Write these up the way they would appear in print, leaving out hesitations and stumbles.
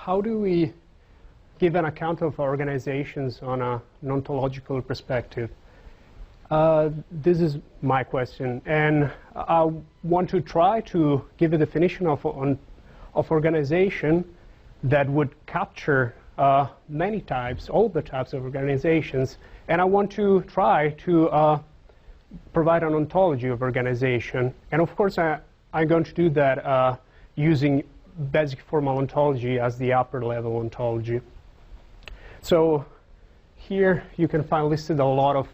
how do we give an account of organizations on an ontological perspective? This is my question, and I want to try to give a definition of organization that would capture many types, all the types of organizations, and I want to try to provide an ontology of organization. And of course, I'm going to do that using basic formal ontology as the upper level ontology. So here you can find listed a lot of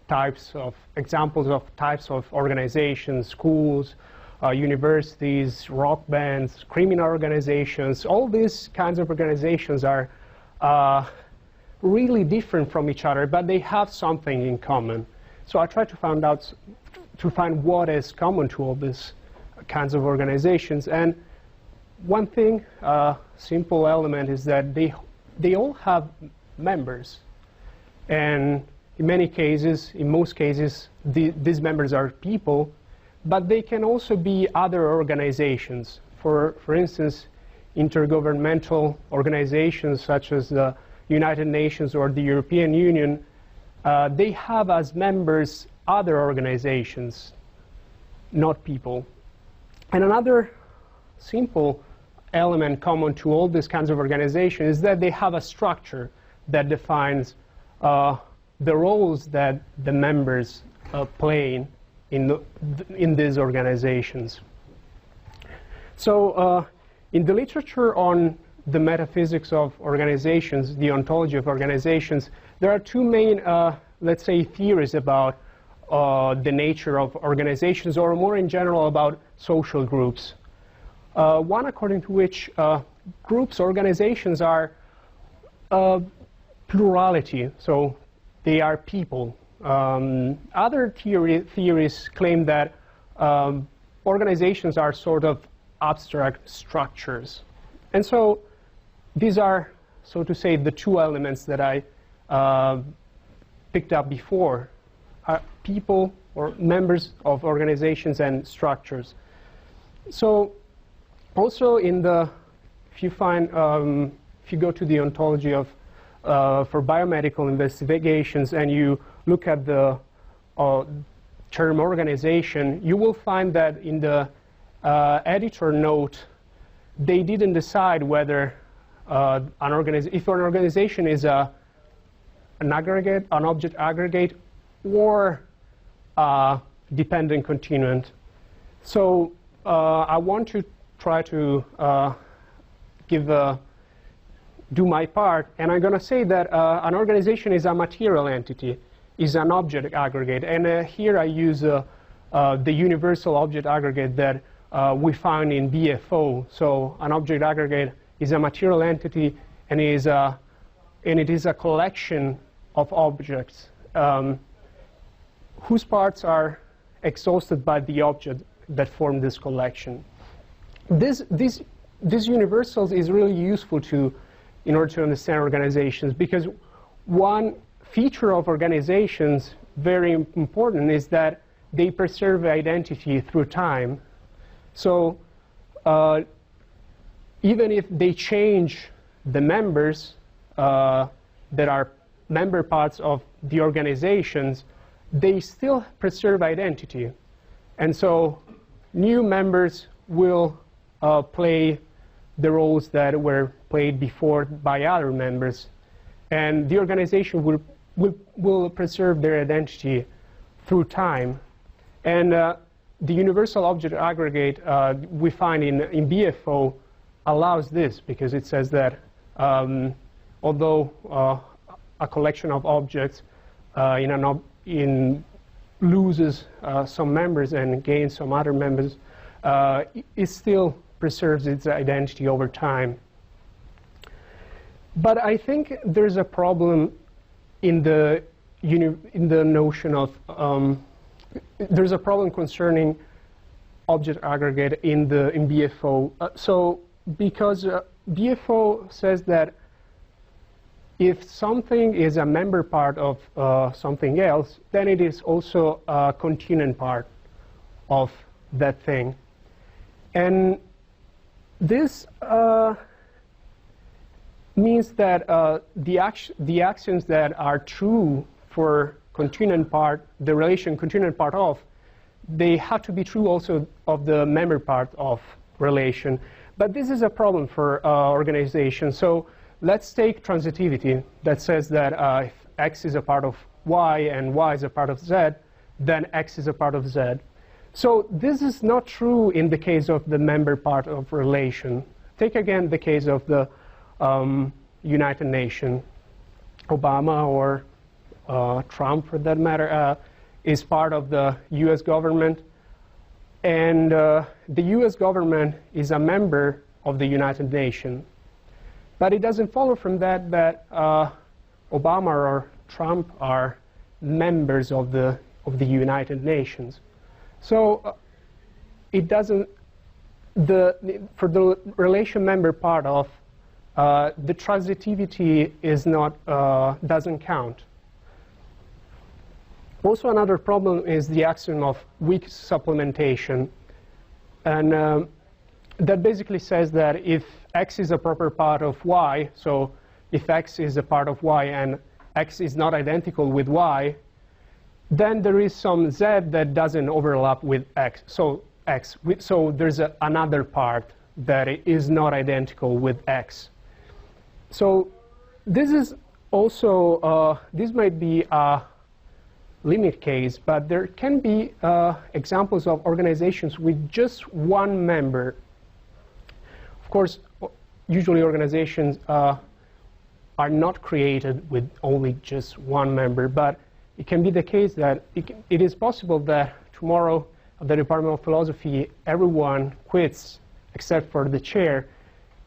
types of examples of types of organizations, schools, universities, rock bands, criminal organizations. All these kinds of organizations are really different from each other, but they have something in common. So I try to find what is common to all these kinds of organizations. And one thing, simple element, is that they all have members. And in most cases, these members are people, but they can also be other organizations. For instance, intergovernmental organizations such as the United Nations or the European Union, they have as members other organizations, not people. And another simple element common to all these kinds of organizations is that they have a structure that defines the roles that the members play in these organizations. So in the literature on the metaphysics of organizations, the ontology of organizations, there are two main, let's say, theories about the nature of organizations, or more in general about social groups. One according to which organizations are plurality, so they are people. Other theories claim that organizations are sort of abstract structures. And so these are, so to say, the two elements that I picked up before, people or members of organizations and structures. So also if you go to the ontology of for biomedical investigations and you look at the term organization, you will find that in the editor note, they didn't decide whether if an organization is an aggregate, an object aggregate, or dependent continuant. So I want to try to do my part, and I'm going to say that an organization is a material entity, is an object aggregate, and here I use the universal object aggregate that we found in BFO. So an object aggregate is a material entity, and it is a collection of objects whose parts are exhausted by the object that form this collection. This universals is really useful in order to understand organizations, because one feature of organizations, very important, is that they preserve identity through time. So even if they change the members that are member parts of the organizations, they still preserve identity. And so new members will play the roles that were played before by other members. And the organization will preserve their identity through time. And the universal object aggregate we find in BFO allows this, because it says that although a collection of objects loses some members and gains some other members, it still preserves its identity over time. But I think there's a problem in the notion of there's a problem concerning object aggregate in BFO. So because BFO says that if something is a member part of something else, then it is also a continuant part of that thing. And this means that the actions that are true for continuant part, the relation continuant part of, they have to be true also of the member part of relation. But this is a problem for organizations. So let's take transitivity that says that if X is a part of Y and Y is a part of Z, then X is a part of Z. So this is not true in the case of the member part of relation. Take again the case of the United Nations. Obama or Trump, for that matter, is part of the US government. And the US government is a member of the United Nations. But it doesn't follow from that that Obama or Trump are members of the United Nations. So it doesn't, for the relation member part of, the transitivity is not, doesn't count. Also, another problem is the axiom of weak supplementation. And that basically says that if X is a proper part of Y, so if X is a part of Y and X is not identical with Y, then there is some Z that doesn't overlap with X. So there's another part that is not identical with X. So this is also, this might be a limit case, but there can be examples of organizations with just one member. Of course, usually organizations are not created with only just one member, but it can be the case that it is possible that tomorrow at the Department of Philosophy everyone quits except for the chair,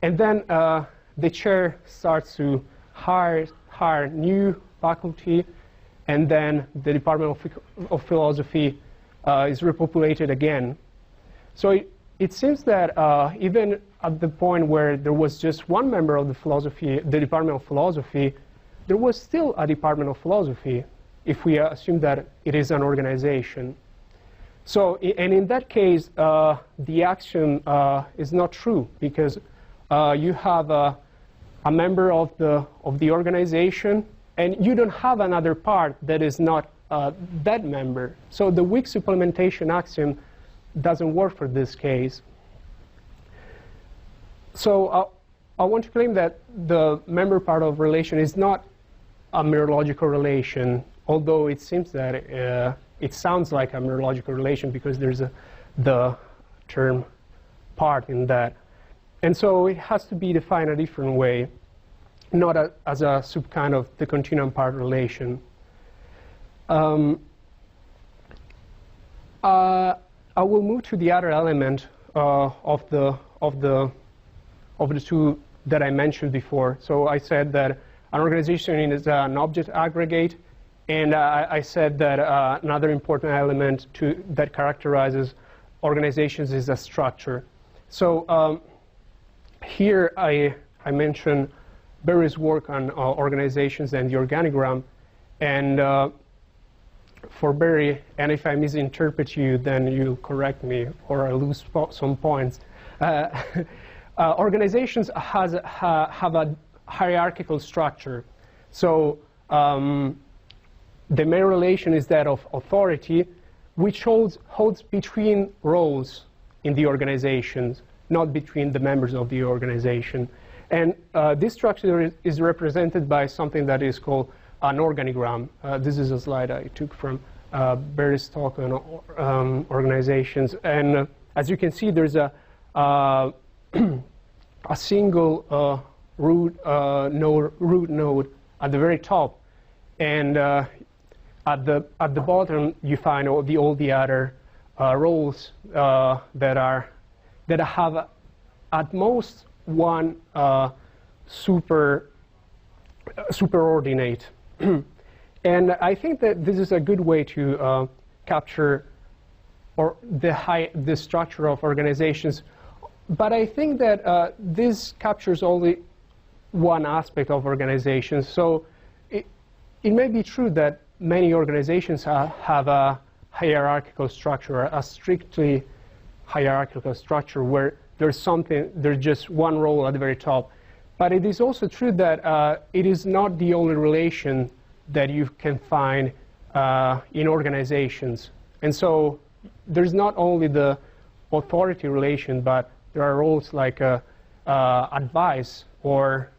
and then the chair starts to hire new faculty, and then the Department of Philosophy is repopulated again. So it seems that even at the point where there was just one member of the Department of Philosophy, there was still a Department of Philosophy, if we assume that it is an organization. So, and in that case, the axiom is not true, because you have a member of the organization, and you don't have another part that is not that member. So the weak supplementation axiom doesn't work for this case. So I want to claim that the member part of relation is not a merological relation, although it seems that it sounds like a merological relation because there's the term part in that. And so it has to be defined a different way, not as a subkind of the continuum part relation. I will move to the other element of the two that I mentioned before. So I said that an organization is an object aggregate, and I said that another important element that characterizes organizations is a structure. So here I mentioned Berry's work on organizations and the organigram, and for Berry, and if I misinterpret you, then you correct me or I lose some points. Organizations have a hierarchical structure. So the main relation is that of authority, which holds between roles in the organizations, not between the members of the organization. And this structure is represented by something that is called an organigram. This is a slide I took from Berry's talk on organizations. And as you can see, there's a single root node at the very top, and at the bottom you find all the other roles that have at most one superordinate. And I think that this is a good way to capture the structure of organizations. But I think that this captures only one aspect of organizations. So it may be true that many organizations have a hierarchical structure, a strictly hierarchical structure where there's just one role at the very top. But it is also true that it is not the only relation that you can find in organizations. And so there's not only the authority relation, but there are roles like advise or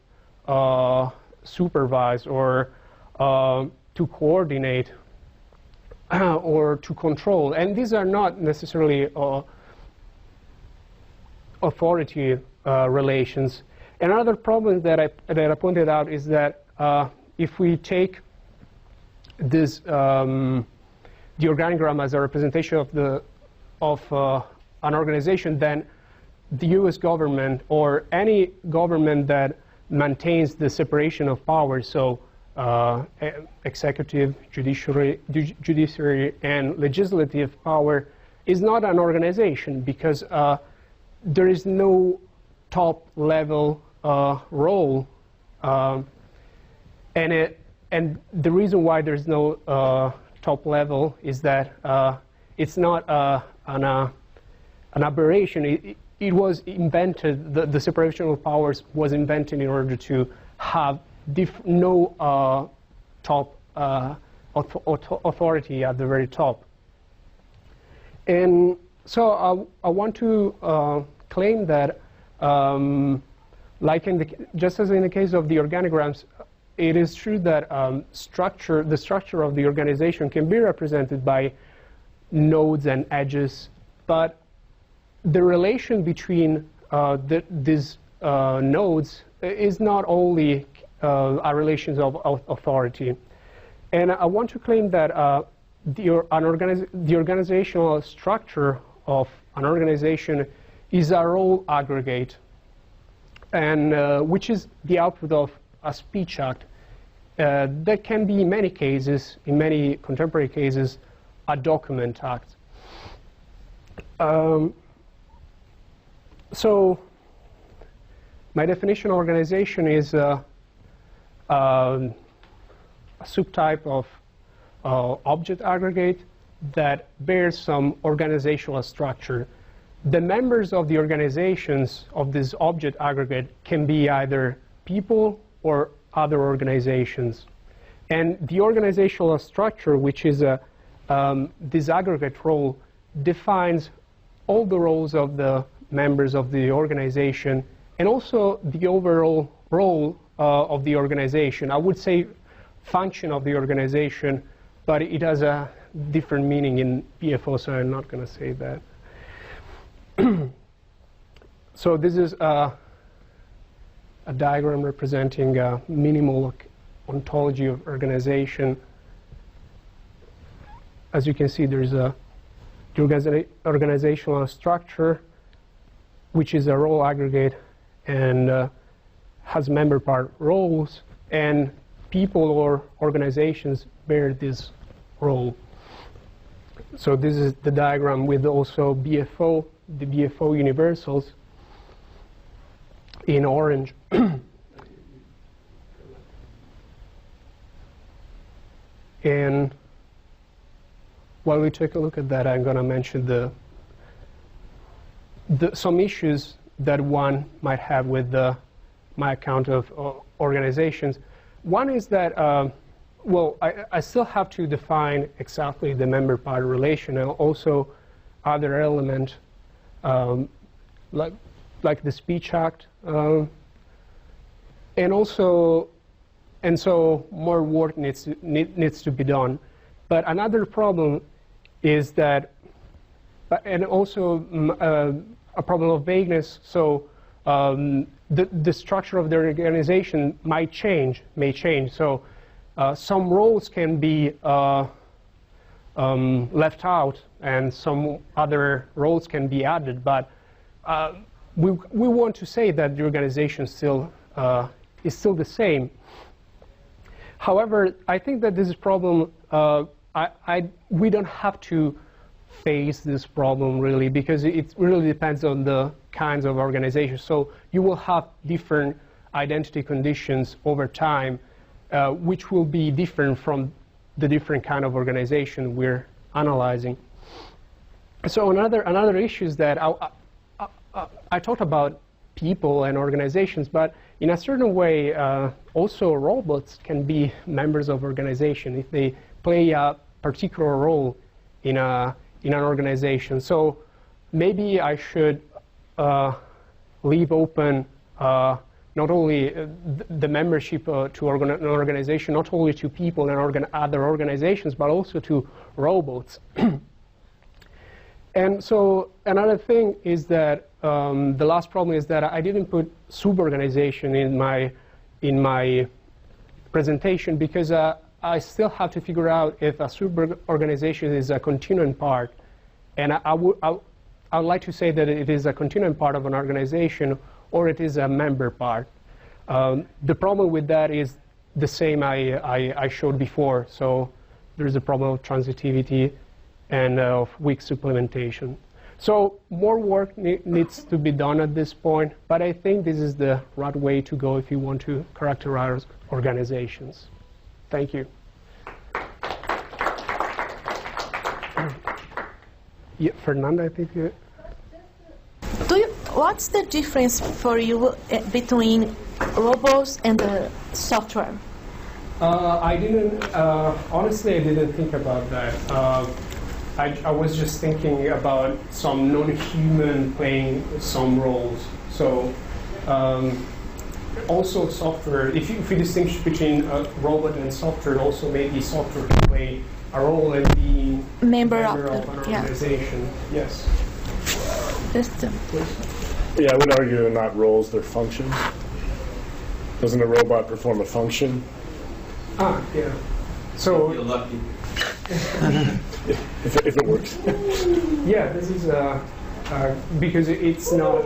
supervise or to coordinate or to control. And these are not necessarily authority relations. Another problem that I pointed out is that if we take this the organigram as a representation of an organization, then the U.S. government or any government that maintains the separation of powers, so executive, judiciary, and legislative power, is not an organization because there is no top-level role, and the reason why there's no top level is that it's not an aberration. It was invented, the separation of powers was invented in order to have no top authority at the very top. And so I want to claim that, like just as in the case of the organograms, it is true that the structure of the organization can be represented by nodes and edges, but the relation between these nodes is not only a relation of authority. And I want to claim that the organizational structure of an organization is a role aggregate, and which is the output of a speech act that can be in many cases, in many contemporary cases, a document act. So my definition of organization is a subtype of object aggregate that bears some organizational structure. The members of the organizations of this object aggregate can be either people or other organizations. And the organizational structure, which is a disaggregate role, defines all the roles of the members of the organization and also the overall role of the organization. I would say function of the organization, but it has a different meaning in PFO, so I'm not going to say that. So this is a diagram representing a minimal ontology of organization. As you can see, there's the organizational structure, which is a role aggregate and has member part roles, and people or organizations bear this role. So this is the diagram with also BFO, the BFO universals in orange. And while we take a look at that, I'm going to mention some issues that one might have with my account of organizations. One is that, well, I still have to define exactly the member part relation and also other element like the speech act, and so more work needs to be done. But another problem is that, and also a problem of vagueness. So the structure of the organization may change. So some roles can be left out, and some other roles can be added. But we want to say that the organization still is still the same. However, I think that this problem, we don't have to face this problem really, because it really depends on the kinds of organizations. So you will have different identity conditions over time, which will be different from the different kind of organization we're analyzing. So another issue is that I talked about people and organizations, but in a certain way, also robots can be members of organization if they play a particular role in an organization. So maybe I should leave open not only the membership to an organization, not only to people and other organizations, but also to robots. And so another thing is that the last problem is that I didn't put sub-organization in my presentation because I still have to figure out if a sub-organization is a continuing part. And I would like to say that it is a continuing part of an organization or it is a member part. The problem with that is the same I showed before. So there's a problem of transitivity and of weak supplementation. So more work needs to be done at this point, but I think this is the right way to go if you want to characterize organizations. Thank you. Yeah, Fernanda, I think you... What's the difference for you between robots and the software? I didn't, honestly, I didn't think about that. I was just thinking about some non-human playing some roles. So also software, if you distinguish between a robot and software, also maybe software can play a role in being member of an organization. Yeah. Yes. Yeah, I would argue they're not roles, they're functions. Doesn't a robot perform a function? Yeah. So you're lucky. if it works. Yeah, this is because it's not.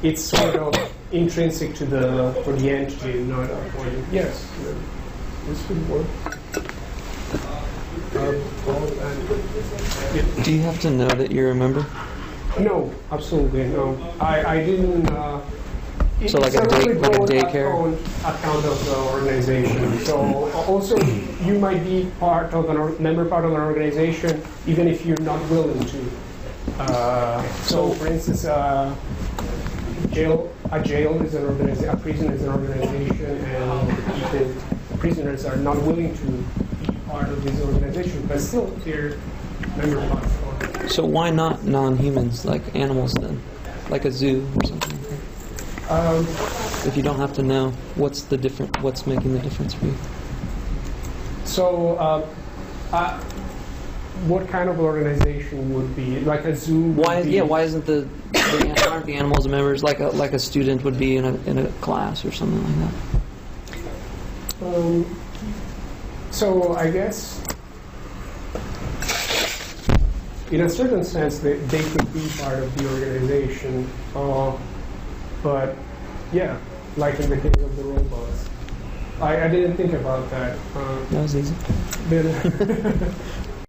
It's sort of intrinsic to for the entity, not for you. Yes, this could work. Do you have to know that you're a member? No, absolutely no. I didn't. So like a daycare account of the organization. So also you might be part of member part of an organization even if you're not willing to. So for instance, a jail is an organization, a prison is an organization, and prisoners are not willing to be part of this organization, but still they're member part. So why not non-humans, like animals then? Like a zoo or something like that? If you don't have to know, what's making the difference for you? So what kind of organization would be like a zoo? Why isn't aren't the animals members like a student would be in a class or something like that? So I guess in a certain sense they could be part of the organization, but yeah, like in the case of the robots. I didn't think about that. That was easy.